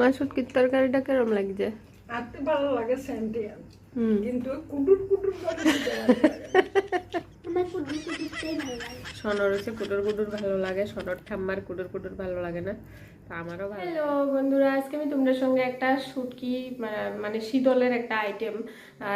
মাসুটকির তরকারিটা কেরম লাগছে? আনতে ভালো লাগে সেন্টিয়ান, কিন্তু কুটুর কুটুর করে দিতে ভালো লাগে না। আমার কুটুর কুটুরটাই ভালো লাগে। সনর হচ্ছে কুটুর কুটুর ভালো লাগে, সনর ঠাম্মার কুটুর কুটুর ভালো লাগে না, তো আমারও ভালো। হ্যালো বন্ধুরা, আজকে আমি তোমাদের সঙ্গে একটা শুটকি মানে শীতলের একটা আইটেম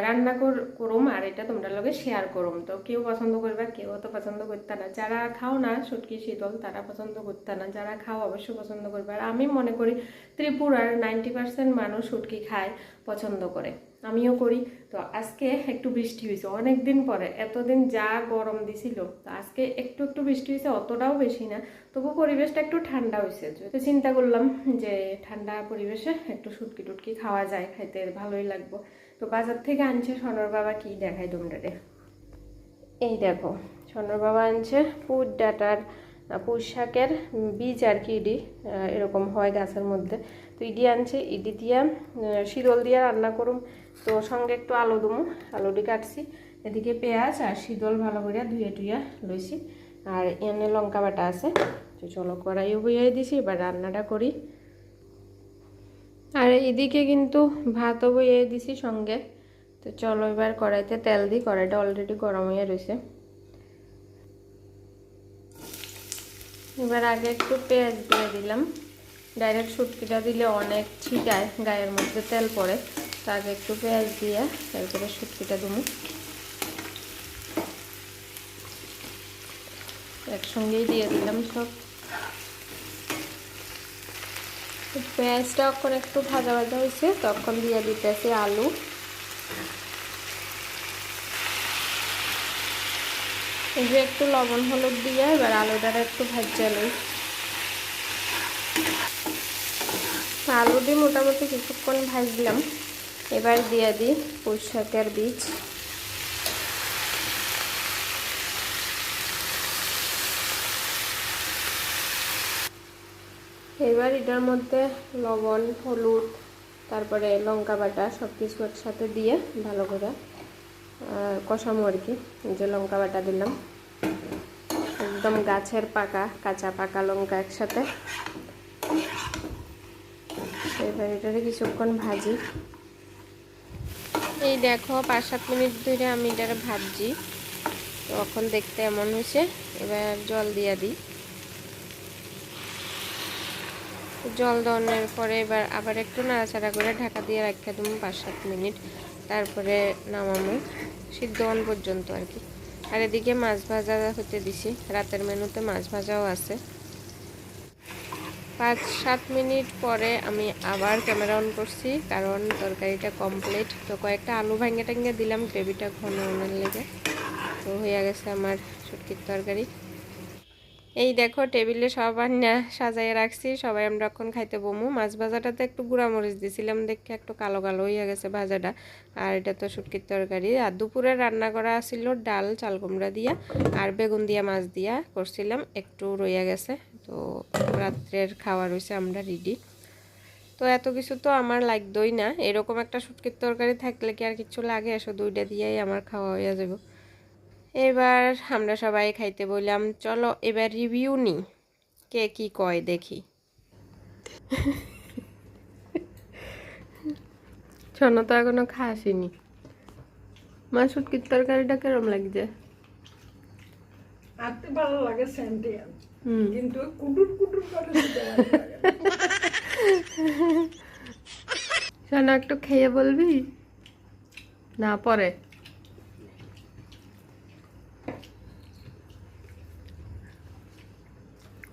রান্না করুম, আর এটা তোমরা লগে শেয়ার করুম। তো কেউ পছন্দ করবে, কেউ তো পছন্দ করতে না। যারা খাও না শুটকি শীতল তারা পছন্দ করতে না, যারা খাও অবশ্যই পছন্দ করবে। আর আমি মনে করি ত্রিপুরার 90% মানুষ শুটকি খায়, পছন্দ করে, আমিও করি। তো আজকে একটু বৃষ্টি হয়েছে অনেকদিন পরে, এতদিন যা গরম দিছিল, তো আজকে একটু একটু বৃষ্টি হয়েছে, অতটাও বেশি না, তবু পরিবেশটা একটু ঠান্ডা হয়েছে। তো চিন্তা করলাম যে ঠান্ডা পরিবেশে একটু শুটকি টুটকি খাওয়া যায়, খাইতে ভালোই লাগবো। তো বাজার থেকে আনছে সনর বাবা, কি দেখাই তোমরা রে, এই দেখো সনর বাবা আনছে পুঁই ডাঁটার পুঁই শাকের বীজ আর কি, ইডি এরকম হয় গাছের মধ্যে। তো ইডি আনছে, ইডি দিয়া শীতল দিয়া রান্না করুম। তো সঙ্গে একটু আলু দুমু, আলুটি কাটছি, এদিকে পেঁয়াজ আর শীতল ভালো করে ধুয়ে টুইয়া লইছি, আর এনে লঙ্কা বাটা আছে। তো চলো কড়াইও বইয়ে দিছি, এবার রান্নাটা করি। আর এদিকে কিন্তু ভাতও বইয়ে দিছি সঙ্গে। তো চলো এবার কড়াইতে তেল দিই, কড়াইটা অলরেডি গরম হয়ে রয়েছে। এবার আগে একটু পেঁয়াজ দিয়ে দিলাম, ডাইরেক্ট শুটকিটা দিলে অনেক ছিটায়, গায়ের মধ্যে তেল পড়ে। তো আগে একটু পেঁয়াজ দিয়ে তারপরে শুটকিটা দেবো, একসঙ্গেই দিয়ে দিলাম সব। পেঁয়াজটা যখন একটু ভাজা ভাজা হয়েছে তখন দিয়ে দিতেছি আলু। এই যে একটু লবণ হলুদ দিয়ে এবার আলুটা একটু ভাজা লই। আলু দিয়ে মোটামুটি কিছুক্ষণ ভাজলাম, এবার দিয়ে দিই পুঁই শাকের বীজ। এবার এটার মধ্যে লবণ হলুদ তারপরে লঙ্কা বাটা সব কিছু একসাথে দিয়ে ভালো করে কষামো আর কি। এই যে লঙ্কা বাটা দিলাম, একদম গাছের পাকা কাঁচা পাকা লঙ্কা একসাথে। এবার এটারে কিছুক্ষণ ভাজি। এই দেখো 5-7 মিনিট ধরে আমি এটারে ভাজি, তখন দেখতে এমন হয়েছে। এবার জল দিয়ে দিই, জল দেওয়ার পরে এবার আবার একটু নাড়াচাড়া করে ঢাকা দিয়ে রাখা দেবো 5-7 মিনিট, তারপরে নামামো সিদ্ধ হওয়ার পর্যন্ত আর কি। আর এদিকে মাছ ভাজা হতে দিছি, রাতের মেনুতে মাছ ভাজাও আছে। 5-7 মিনিট পরে আমি আবার ক্যামেরা অন করছি, কারণ তরকারিটা কমপ্লিট। তো কয়েকটা আলু ভাঙে টাঙ্গে দিলাম গ্রেভিটা ঘন ওনার লেগে। তো হয়ে গেছে আমার শুটকির তরকারি। এই দেখো টেবিলে সব রান্না সাজাইয়ে রাখছি, সবাই আমরা এখন খাইতে বমু। মাছ ভাজাটাতে একটু গুঁড়ামরিচ দিয়েছিলাম দেখে একটু কালো কালো হয়ে গেছে ভাজাটা, আর এটা তো শুটকির তরকারি। আর দুপুরে রান্না করা ছিল ডাল চাল কুমড়া দিয়া আর বেগুন দিয়া মাছ দিয়া করছিলাম, একটু রইয়া গেছে। তো রাত্রের খাওয়া রয়েছে আমরা রেডি। তো এত কিছু তো আমার লাগতোই না, এরকম একটা শুটকির তরকারি থাকলে কি আর কিছু লাগে, শুধু দুইটা দিয়েই আমার খাওয়া হয়ে যাবে। এবার আমরা সবাই খাইতে বললাম, চলো এবার রিভিউ নিই, কে কি কয় দেখি। শোনো তো এখনো খাসিনি, মা শুটকির তরকারিটা কেরম লাগছে? আনতে ভালো লাগে সেন্টিয়ান, কিন্তু কুটুর কুটুর করে দিতে ভালো লাগে না। শোনো একটু খেয়ে বলবি না পরে?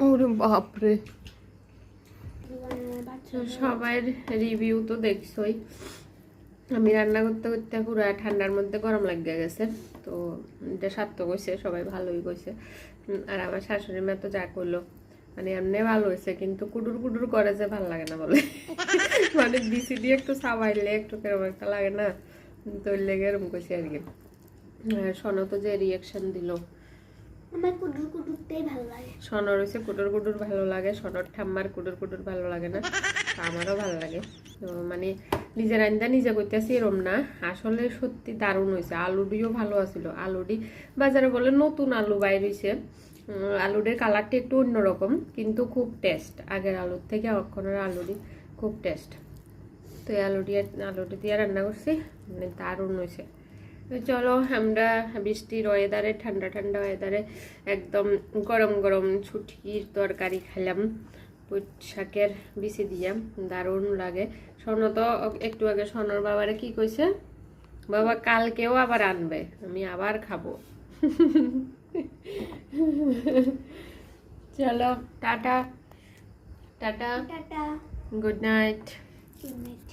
ওরে বাপরে, সবাই রিভিউ তো দেখছই। আমি রান্না করতে করতে পুরো ঠান্ডার মধ্যে গরম লাগিয়ে গেছে। তো এটা সার্থক হয়েছে, সবাই ভালোই কইছে। আর আমার শাশুড়ি মা তো যা করলো, মানে এমনি ভালো হয়েছে, কিন্তু কুডুর কুডুর করে যে ভালো লাগে না বলে। মানে বিসি দিয়ে একটু সাবাইলে একটু কেরম একটা লাগে না, তো লেগে এরকম কইছে আর কি। শোনো তো যে রিয়াকশন দিল, আমার কুটুর কুটুরটাই ভালো লাগে। সনর হয়েছে কুটুর কুটুর ভালো লাগে, সনর ঠাম্মার কুটুর কুটুর ভালো লাগে না, আমারও ভালো লাগে। তো মানে নিজের আঞ্জা নিজে করতেছি এরম না, আসলে সত্যি দারুণ হয়েছে। আলুটিও ভালো আছিল, আলুটি বাজারে বলে নতুন আলু বাইর হয়েছে, আলুটির কালারটা একটু অন্যরকম, কিন্তু খুব টেস্ট আগের আলুর থেকে। এখনের আলুটি খুব টেস্ট। তো এই আলুটি দিয়ে রান্না করছি, মানে দারুণ হয়েছে। তো চলো আমরা বৃষ্টির ওয়েদারে, ঠান্ডা ঠান্ডা ওয়েদারে একদম গরম গরম ছুটকির তরকারি খেলাম পুঁই শাকের বিচি দিয়া, দারুণ লাগে। সোনো তো একটু আগে সোনর বাবারে কি কইছে, বাবা কালকেও আবার আনবে, আমি আবার খাবো। চলো tata tata, tata good night. Good night.